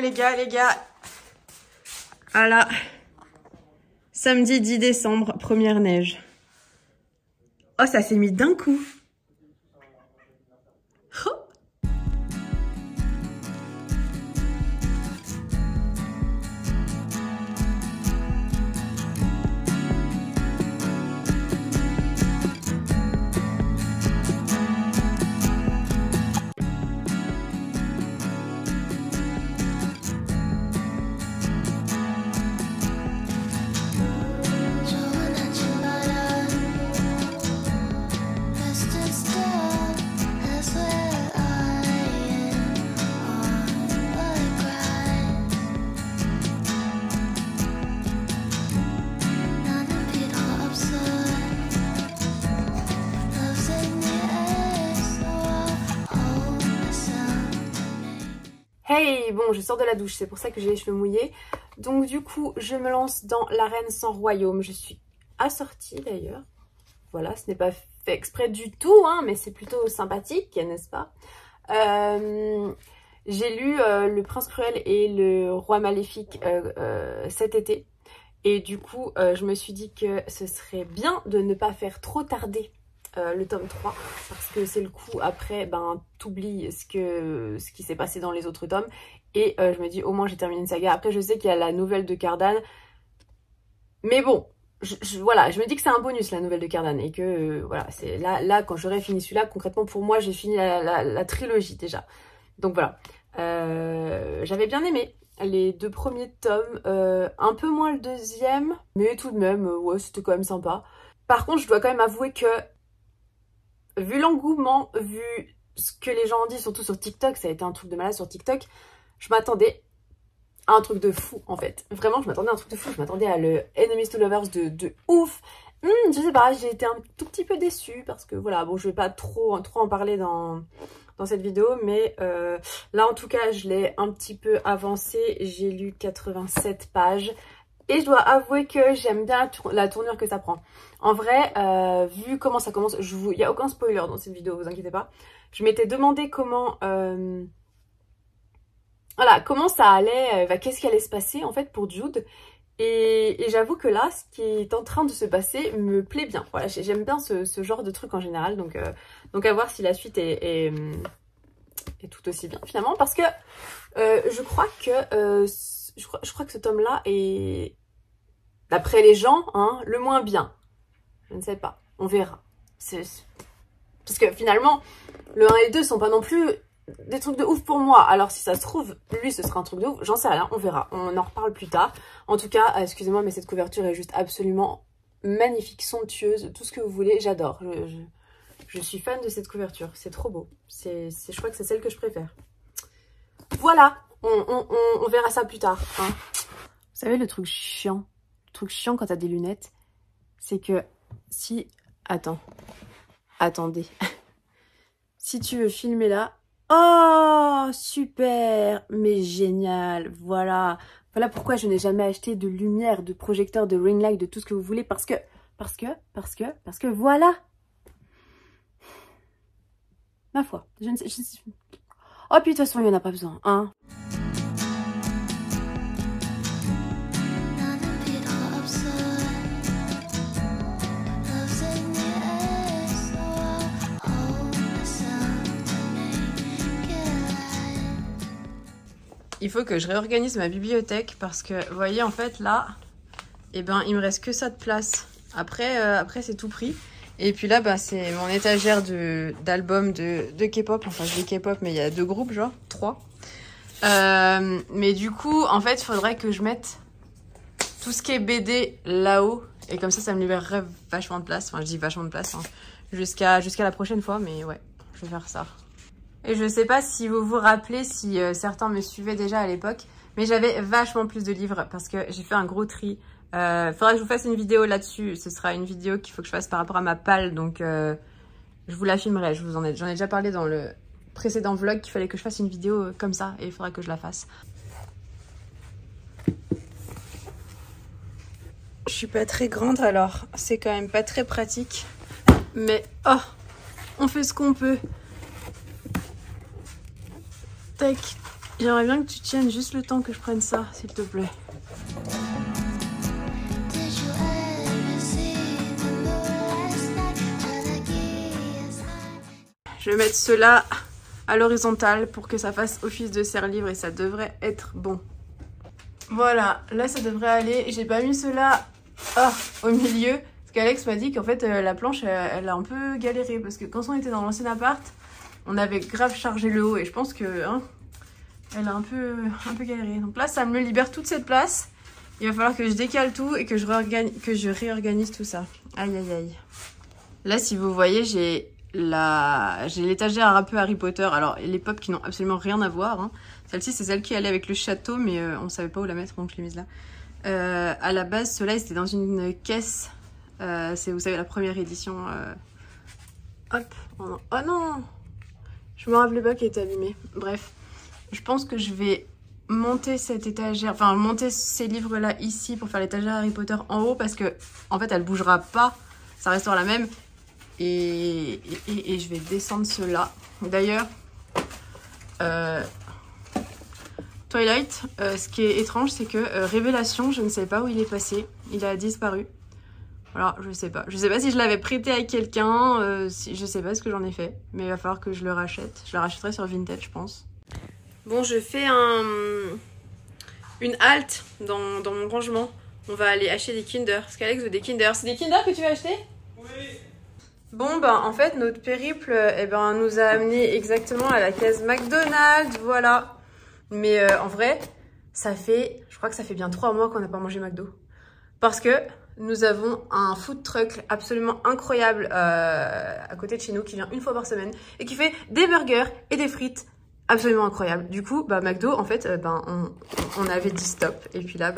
Les gars. Voilà. Samedi 10 décembre, première neige. Oh, ça s'est mis d'un coup. Oh. Hey, bon, je sors de la douche, c'est pour ça que j'ai les cheveux mouillés. Donc du coup, je me lance dans l'arène sans royaume. Je suis assortie d'ailleurs. Voilà, ce n'est pas fait exprès du tout, hein, mais c'est plutôt sympathique, n'est-ce pas? J'ai lu Le Prince Cruel et Le Roi Maléfique cet été. Et du coup, je me suis dit que ce serait bien de ne pas faire trop tarder le tome 3, parce que c'est le coup après, ben t'oublies ce qui s'est passé dans les autres tomes, et je me dis au moins j'ai terminé une saga. Après je sais qu'il y a la nouvelle de Cardan, mais bon, voilà, je me dis que c'est un bonus la nouvelle de Cardan, et que voilà, c'est là quand j'aurai fini celui-là, concrètement pour moi j'ai fini la trilogie déjà. Donc voilà, j'avais bien aimé les 2 premiers tomes, un peu moins le deuxième, mais tout de même, ouais, c'était quand même sympa. Par contre, je dois quand même avouer que vu l'engouement, vu ce que les gens ont dit, surtout sur TikTok, ça a été un truc de malade sur TikTok, je m'attendais à un truc de fou en fait. Vraiment, je m'attendais à un truc de fou, je m'attendais à le Enemies to Lovers de ouf. Je sais pas, j'ai été un tout petit peu déçue parce que voilà, bon, je vais pas trop en parler dans cette vidéo, mais là en tout cas, je l'ai un petit peu avancé, j'ai lu 87 pages. Et je dois avouer que j'aime bien la tournure que ça prend. En vrai, vu comment ça commence, il n'y a aucun spoiler dans cette vidéo, vous inquiétez pas. Je m'étais demandé comment comment ça allait, qu'est-ce qui allait se passer en fait pour Jude. Et j'avoue que là, ce qui est en train de se passer me plaît bien. Voilà, j'aime bien ce genre de truc en général. Donc à voir si la suite est tout aussi bien finalement. Parce que je crois que ce tome-là est, d'après les gens, hein, le moins bien. Je ne sais pas, on verra. Parce que finalement, le 1 et le 2 sont pas non plus des trucs de ouf pour moi. Alors si ça se trouve, lui ce sera un truc de ouf, j'en sais rien, on verra. On en reparle plus tard. En tout cas, excusez-moi, mais cette couverture est juste absolument magnifique, somptueuse, tout ce que vous voulez, j'adore. Je suis fan de cette couverture, c'est trop beau. Je crois que c'est celle que je préfère. Voilà, on verra ça plus tard. Hein. Vous savez le truc chiant quand t'as des lunettes, c'est que si... Attendez. Si tu veux filmer là... Oh, super, mais génial, voilà. Voilà pourquoi je n'ai jamais acheté de lumière, de projecteur, de ring light, de tout ce que vous voulez, parce que voilà. Ma foi, je ne sais... Oh, puis de toute façon, il n'y en a pas besoin, hein. Il faut que je réorganise ma bibliothèque parce que, vous voyez, en fait, là, eh ben, il me reste que ça de place. Après c'est tout pris. Et puis là, bah, c'est mon étagère d'albums de K-pop. Enfin, je dis K-pop, mais il y a 2 groupes, genre, 3. Mais du coup, en fait, il faudrait que je mette tout ce qui est BD là-haut. Et comme ça me libérerait vachement de place. Enfin, je dis vachement de place, hein, jusqu'à la prochaine fois. Mais ouais, je vais faire ça. Et je sais pas si vous vous rappelez, si certains me suivaient déjà à l'époque, mais j'avais vachement plus de livres parce que j'ai fait un gros tri. Faudra que je vous fasse une vidéo là-dessus. Ce sera une vidéo qu'il faut que je fasse par rapport à ma palle, donc je vous la filmerai. J'en ai déjà parlé dans le précédent vlog qu'il fallait que je fasse une vidéo comme ça et il faudra que je la fasse. Je suis pas très grande, alors c'est quand même pas très pratique. Mais oh, on fait ce qu'on peut. Tac. J'aimerais bien que tu tiennes juste le temps que je prenne ça, s'il te plaît. Je vais mettre cela à l'horizontale pour que ça fasse office de serre-livre et ça devrait être bon. Voilà, là ça devrait aller. J'ai pas mis cela au milieu parce qu'Alex m'a dit qu'en fait la planche elle a un peu galéré parce que quand on était dans l'ancien appart, on avait grave chargé le haut et je pense que hein, elle a un peu galéré. Donc là ça me libère toute cette place. Il va falloir que je décale tout et que je réorganise tout ça. Aïe aïe aïe. Là si vous voyez j'ai l'étagère un peu Harry Potter. Alors les pop qui n'ont absolument rien à voir. Hein. Celle-ci c'est celle qui allait avec le château mais on savait pas où la mettre donc je l'ai mise là. À la base ceux-là c'était dans une caisse. C'est vous savez la première édition. Hop. Oh non. Je me rappelais pas qu'elle était abîmée. Bref. Je pense que je vais monter cette étagère. Enfin monter ces livres là ici pour faire l'étagère Harry Potter en haut. Parce que en fait elle bougera pas. Ça restera la même. Et je vais descendre cela. D'ailleurs, Twilight, ce qui est étrange, c'est que Révélation, je ne sais pas où il est passé. Il a disparu. Alors, je sais pas. Je sais pas si je l'avais prêté à quelqu'un. Je sais pas ce que j'en ai fait. Mais il va falloir que je le rachète. Je le rachèterai sur Vinted, je pense. Bon, je fais une halte dans mon rangement. On va aller acheter des Kinder. Parce qu'Alex veut des Kinder. C'est des Kinder que tu veux acheter ? Oui. Bon, ben en fait, notre périple nous a amené exactement à la case McDonald's, voilà. Mais en vrai, je crois que ça fait bien 3 mois qu'on n'a pas mangé McDo. Parce que nous avons un food truck absolument incroyable à côté de chez nous qui vient une fois par semaine et qui fait des burgers et des frites absolument incroyables. Du coup, bah McDo, en fait, on avait dit stop. Et puis là,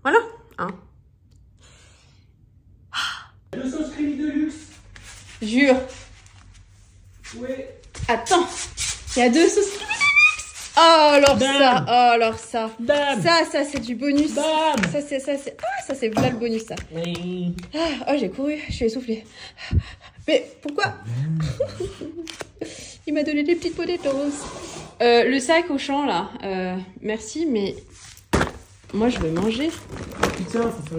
voilà, hein. 2 sauces crémy de luxe. Jure. Oui. Attends, il y a 2 sauces crémy de luxe. Oh alors ça. Bam. Ça c'est du bonus. Bam. Ça c'est voilà le bonus ça. Oui. Oh j'ai couru, je suis essoufflée. Mais pourquoi? Il m'a donné des petites potatoes. Le sac au champ là, merci mais moi je veux manger. Putain, faut pas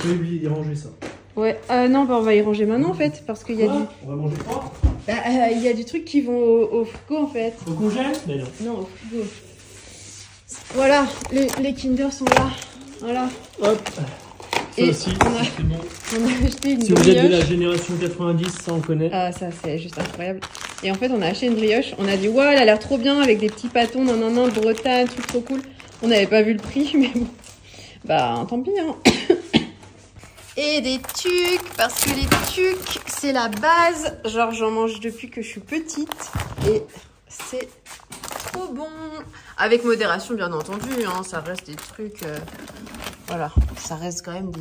oublier d'y ranger ça. Ouais, non, on va y ranger maintenant en fait, parce qu'il y a On va manger froid. il y a des trucs qui vont au frigo en fait. Au congèle? Mais non. Non, au frigo. Voilà, les Kinder sont là. Voilà. Hop. Ça aussi, c'est bon. On a acheté une brioche. Si vous êtes de la génération 90, ça on connaît. Ah, ça c'est juste incroyable. Et en fait, on a acheté une brioche. On a dit, ouais, elle a l'air trop bien avec des petits pâtons, non, Bretagne, truc trop cool. On n'avait pas vu le prix, mais bon. Bah, tant pis, hein. Et des tucs, parce que les tucs, c'est la base. Genre, j'en mange depuis que je suis petite. Et c'est trop bon. Avec modération, bien entendu. Hein, ça reste des trucs... voilà, ça reste quand même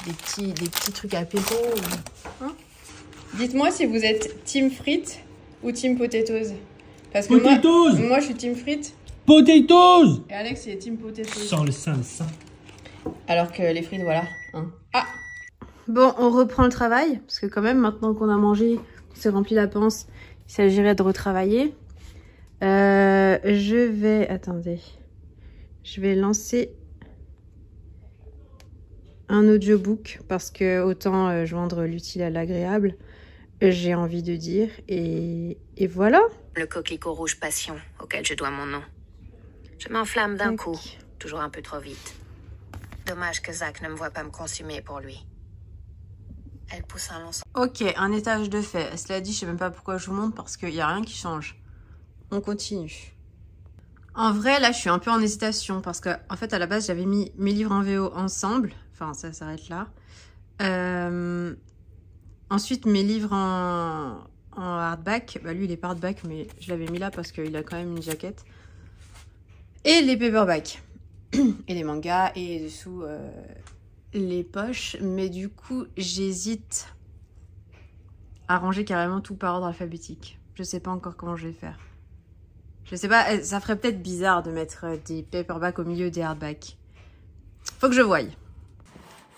des petits trucs apéro. Hein. Dites-moi si vous êtes team frites ou team potatoes. Parce que moi, je suis team frites. Potatoes. Et Alex, il est team potatoes. Sans le sein. Alors que les frites, voilà. Hein. Ah. Bon, on reprend le travail. Parce que quand même, maintenant qu'on a mangé, qu'on s'est rempli la panse, il s'agirait de retravailler. Attendez. Je vais lancer un audiobook. Parce que autant joindre l'utile à l'agréable, j'ai envie de dire. Et voilà. Le coquelicot rouge passion, auquel je dois mon nom. Je m'enflamme d'un coup, toujours un peu trop vite. Dommage que Zach ne me voit pas me consumer pour lui. Elle pousse un lançon. Ok, un étage de fait. Cela dit, je sais même pas pourquoi je vous montre parce qu'il n'y a rien qui change. On continue. En vrai, là, je suis un peu en hésitation parce que, en fait, à la base, j'avais mis mes livres en VO ensemble. Enfin, ça s'arrête là. Ensuite, mes livres en hardback. Bah, lui, il est pas hardback, mais je l'avais mis là parce qu'il a quand même une jaquette. Et les paperbacks. Et les mangas. Et dessous, les poches. Mais du coup, j'hésite à ranger carrément tout par ordre alphabétique. Je sais pas encore comment je vais faire. Je sais pas, ça ferait peut-être bizarre de mettre des paperbacks au milieu des hardbacks. Faut que je voie.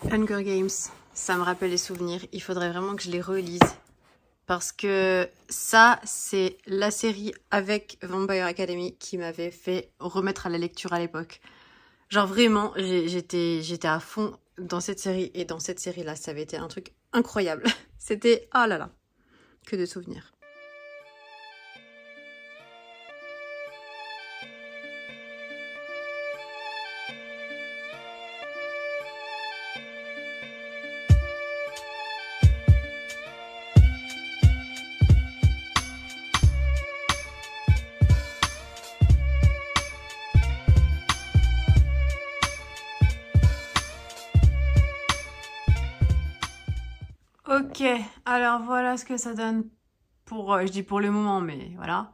Hunger Games, ça me rappelle les souvenirs. Il faudrait vraiment que je les relise. Parce que ça, c'est la série avec Vampire Academy qui m'avait fait remettre à la lecture à l'époque. Genre vraiment, j'étais à fond dans cette série. Et dans cette série-là, ça avait été un truc incroyable. C'était, oh là là, que de souvenirs. Ok, alors voilà ce que ça donne pour, je dis pour le moment, mais voilà.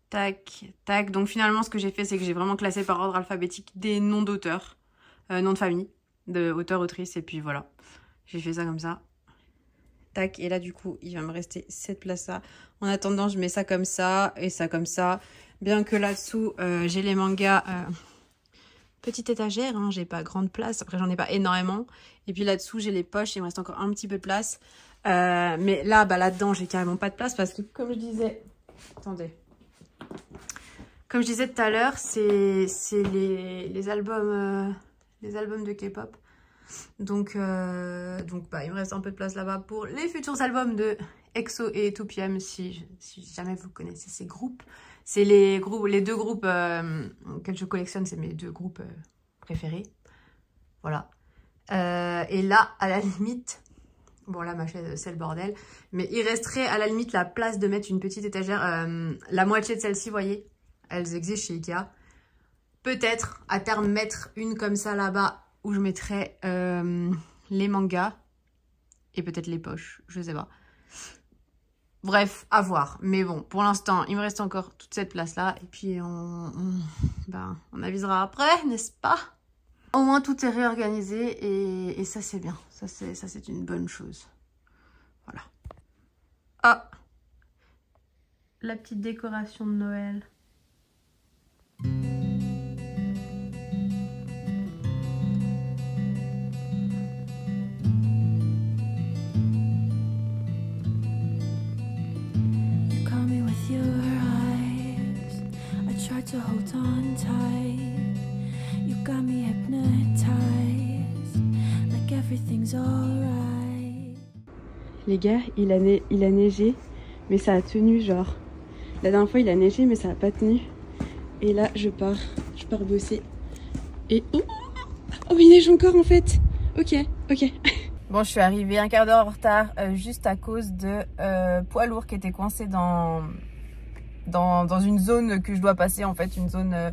Tac, tac. Donc finalement, ce que j'ai fait, c'est que j'ai vraiment classé par ordre alphabétique des noms d'auteurs, noms de famille, de auteur, autrice, et puis voilà. J'ai fait ça comme ça. Tac, et là du coup, il va me rester cette place-là. En attendant, je mets ça comme ça, et ça comme ça. Bien que là-dessous, j'ai les mangas... petite étagère, hein, j'ai pas grande place, après j'en ai pas énormément. Et puis là-dessous, j'ai les poches, il me reste encore un petit peu de place. Mais là, bah, là-dedans, j'ai carrément pas de place parce que comme je disais... Attendez. Comme je disais tout à l'heure, c'est les albums de K-pop. Donc bah, il me reste un peu de place là-bas pour les futurs albums de EXO et 2PM, si jamais vous connaissez ces groupes. C'est les deux groupes que je collectionne, c'est mes deux groupes préférés. Voilà. Et là, à la limite, bon là ma chaise c'est le bordel, mais il resterait à la limite la place de mettre une petite étagère, la moitié de celle-ci, vous voyez, elles existent chez Ikea. Peut-être à terme mettre une comme ça là-bas où je mettrais les mangas et peut-être les poches, je sais pas. Bref, à voir. Mais bon, pour l'instant, il me reste encore toute cette place-là. Et puis, on avisera après, n'est-ce pas? Au moins, tout est réorganisé et ça, c'est bien. Ça, c'est une bonne chose. Voilà. Ah! La petite décoration de Noël. To hold on tight, you got me hypnotized, like everything's alright. Les gars, il a neigé, mais ça a tenu genre. La dernière fois il a neigé, mais ça a pas tenu. Et là je pars bosser. Et oh, il neige encore en fait. Ok. Bon, je suis arrivée un quart d'heure en retard, juste à cause de poids lourd qui était coincé dans une zone que je dois passer, en fait, une zone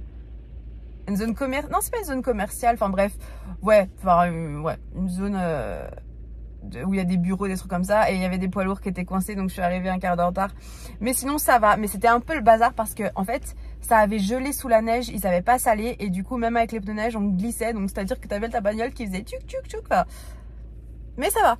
commerciale. Non, c'est pas une zone commerciale, enfin bref, ouais, une zone où il y a des bureaux, des trucs comme ça, et il y avait des poids lourds qui étaient coincés, donc je suis arrivée un quart d'heure en retard. Mais sinon ça va, mais c'était un peu le bazar parce que en fait ça avait gelé sous la neige, ils savaient pas saler, et du coup même avec les pneus de neige on glissait, donc c'est à dire que t'avais ta bagnole qui faisait tchouk tchouk tchouk, quoi. Mais ça va.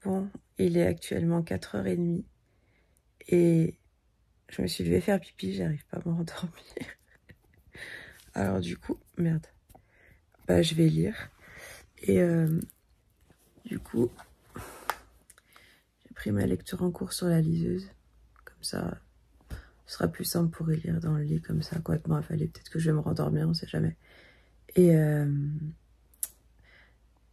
Bon, il est actuellement 4h30 et je me suis levée faire pipi, j'arrive pas à me rendormir. Alors du coup, merde, bah je vais lire et du coup, j'ai pris ma lecture en cours sur la liseuse, comme ça, ce sera plus simple pour lire dans le lit comme ça, complètement affalée, peut-être que je vais me rendormir, on sait jamais. Et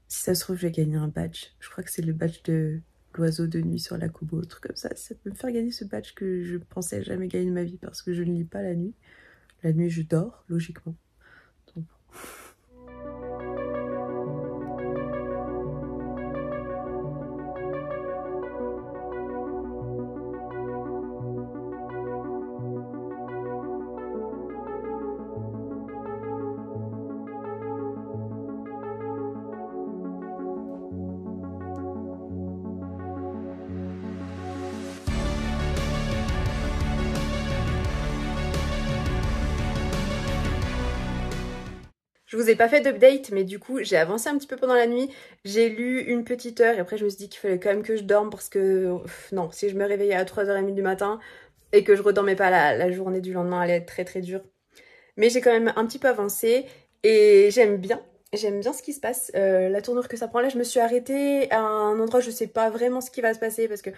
Si ça se trouve, je vais gagner un badge. Je crois que c'est le badge de l'oiseau de nuit sur la Kobo, un truc comme ça. Ça peut me faire gagner ce badge que je pensais jamais gagner de ma vie parce que je ne lis pas la nuit. La nuit, je dors, logiquement. Donc... Je vous ai pas fait d'update, mais du coup j'ai avancé un petit peu pendant la nuit. J'ai lu une petite heure et après je me suis dit qu'il fallait quand même que je dorme parce que non, si je me réveillais à 3h30 du matin et que je redormais pas la journée du lendemain, elle allait être très très dure. Mais j'ai quand même un petit peu avancé et j'aime bien ce qui se passe, la tournure que ça prend. Là je me suis arrêtée à un endroit, je sais pas vraiment ce qui va se passer parce que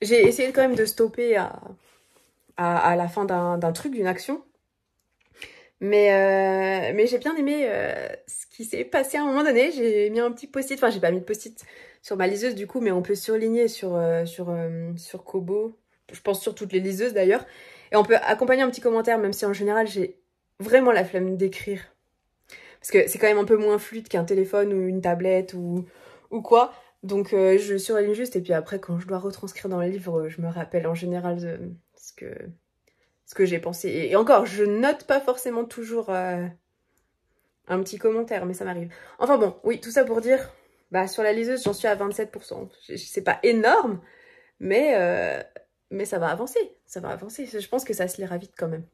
j'ai essayé quand même de stopper à la fin d'un truc, d'une action. Mais j'ai bien aimé ce qui s'est passé à un moment donné. J'ai mis un petit post-it, enfin j'ai pas mis de post-it sur ma liseuse du coup, mais on peut surligner sur Kobo, je pense sur toutes les liseuses d'ailleurs. Et on peut accompagner un petit commentaire, même si en général j'ai vraiment la flemme d'écrire. Parce que c'est quand même un peu moins fluide qu'un téléphone ou une tablette ou quoi. Donc je surligne juste et puis après quand je dois retranscrire dans le livre, je me rappelle en général de ce que j'ai pensé. Et encore, je note pas forcément toujours un petit commentaire, mais ça m'arrive. Enfin bon, oui, tout ça pour dire, bah sur la liseuse, j'en suis à 27%. C'est pas énorme, mais ça va avancer. Ça va avancer. Je pense que ça se lira vite quand même.